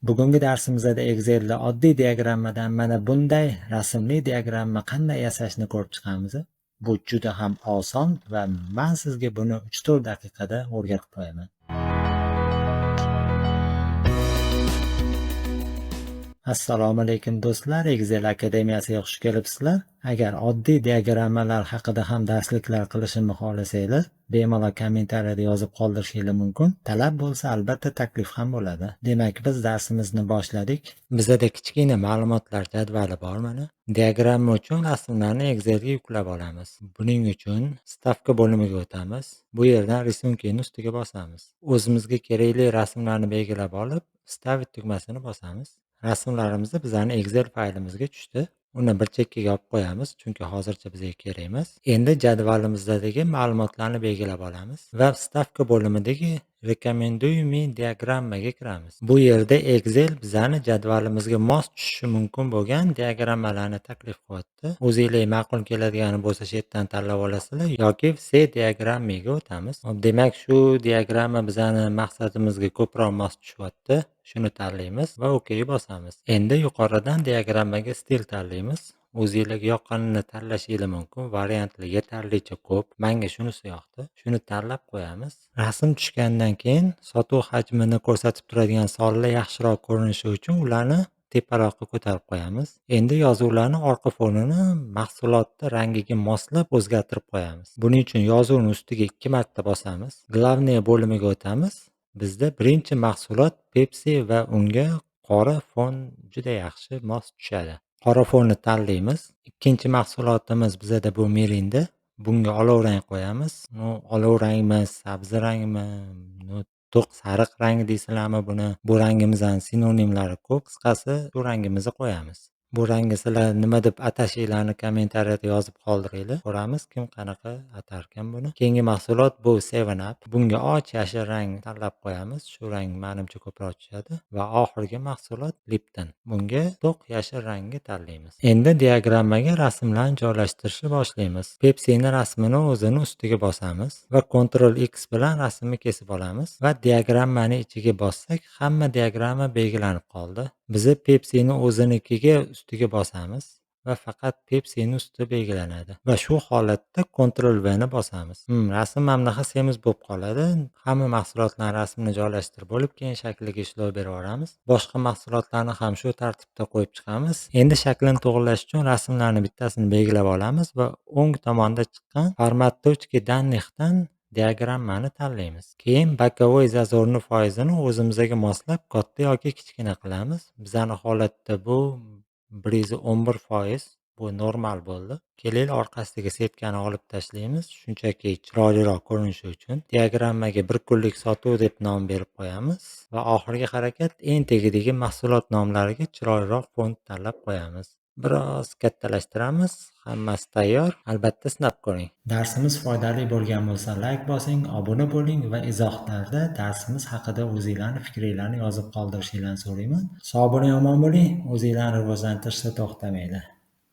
Bugungi darsimizda Excel'da oddiy diagrammadan mana bunday rasmli diagramma qanday yasashni ko'rib chiqamiz. Bu juda ham oson va men sizga buni 3-4 daqiqada o'rgatib qo'yaman. Assalomu alaykum do'stlar, Excel akademiyasiga xush kelibsizlar. Agar oddiy diagrammalar haqida ham darsliklar qilishimni xohlasanglar, bemalol kommentariyada yozib qoldirishingiz mumkin. Talab bo'lsa, albatta taklif ham bo'ladi. Demak, biz darsimizni boshladik. Bizda kichkina ma'lumotlar jadvali bor mana. Diagramma uchun rasmlarni Excelga yuklab olamiz. Buning uchun stavka bo'limiga o'tamiz. Bu yerdan risunkining ustiga bosamiz. O'zimizga kerakli rasmlarni belgilab olib, Stavit tugmasini bosamiz. Rasmlarimizni bizning Excel faylimizga tushdi. Uni bir chekkaga olib qo'yamiz, chunki hozircha bizga kerak emas. Endi jadvalimizdagi ma'lumotlarni belgilab olamiz va stavka bo'limidagi Recommenduyme diagrammaga kiramiz. Bu yerda Excel bizning jadvalimizga mos tushishi mumkin bo'lgan diagrammalarni taklif qilyapti. O'zingizga ma'qul keladigani bo'lsa, shu yerdan tanlab olasizlar yoki C diagrammaga o'tamiz. Demak, shu diagramma bizning maqsadimizga ko'proq mos tushyapti. Shuni tanlaymiz va OK bosamiz. Endi yuqoridan diagrammaga stil tanlaymiz. O'zingizga yoqqanini tanlashingiz mumkin. Variantlar yetarlicha ko'p. Menga shunisi yoqdi. Shuni tanlab qo'yamiz. Rasm tushgandan keyin sotuv hajmini ko'rsatib turadigan sonlar yaxshiroq ko'rinishi uchun ularni teparoqqa ko'tarib qo'yamiz. Endi yozuvlarning orqa fonini mahsulotni rangiga moslab o'zgartirib qo'yamiz. Buning uchun yozuvning ustiga 2 marta bosamiz. Glavniy bo'limiga o'tamiz. Bizda birinchi mahsulot Pepsi va unga qora fon juda yaxshi mos tushadi. Qora fonni tanlaymiz. Ikkinchi mahsulotimiz bizda bu Mirinda. Bunga olov rang qo'yamiz. Olov rangmi, sabzi rangmi, to'q sariq rang deysizlarmi buni? Bu rangimizning sinonimlari ko'p. Qisqasi, shu rangimizni qo'yamiz. Bu rangni sizlar nima deb atashinglarni kommentariyada yozib qoldiringlar. Ko'ramiz kim qanaqa atarkan buni. Keyingi mahsulot bu 7up. Bunga och yashil rang tanlab qo'yamiz. Shu rang menimcha ko'proq tushadi. Va oxirgi mahsulot Lipton. Bunga to'q yashil rangni tanlaymiz. Endi diagrammaga rasmlarni joylashtirishni boshlaymiz. Pepsining rasmini o'zini ustiga bosamiz va Ctrl X bilan rasmni kesib olamiz va diagrammani ichiga bossak, hamma diagramma belgilanib qoldi. Biz Pepsining o'zinikiga ustiga bosamiz va faqat Pepsining usti belgilanadi. Va shu holatda Ctrl V ni bosamiz. Rasm mamlaha semiz bo'lib qoladi. Hamma mahsulotlarning rasmini joylashtirib bo'lib, keyin shakliga ishlov berib yuboramiz. Boshqa mahsulotlarni ham shu tartibda qo'yib chiqamiz. Endi shaklini to'g'irlash uchun rasmlarning bittasini belgilab olamiz va o'ng tomonda chiqqan formatdocki данныйdan diagrammani tanlaymiz. Keyin bokovoy zazorni foizini o'zimizga moslab katta yoki kichkina qilamiz. Bizning holatda bu 111%. Bu normal bo'ldi. Keling, orqasidagi setkani olib tashlaymiz. Shunchaki chiroyliroq ko'rinishi uchun diagrammaga bir kunlik sotuv deb nom berib qo'yamiz va oxirgi harakat eng tagidagi mahsulot nomlariga chiroyliroq font tanlab qo'yamiz. Biroz kattalashtiramiz. Hammasi tayyor. Albatta sinab ko'ring. Darsimiz foydali bo'lgan bo'lsa, like bosing, obuna bo'ling va izohlarda darsimiz haqida o'zingizlarning fikringizni yozib qoldirishingizni so'rayman. Sog' bo'ling, omon bo'ling. O'zingizlarni rivojlantirishda to'xtamanglar.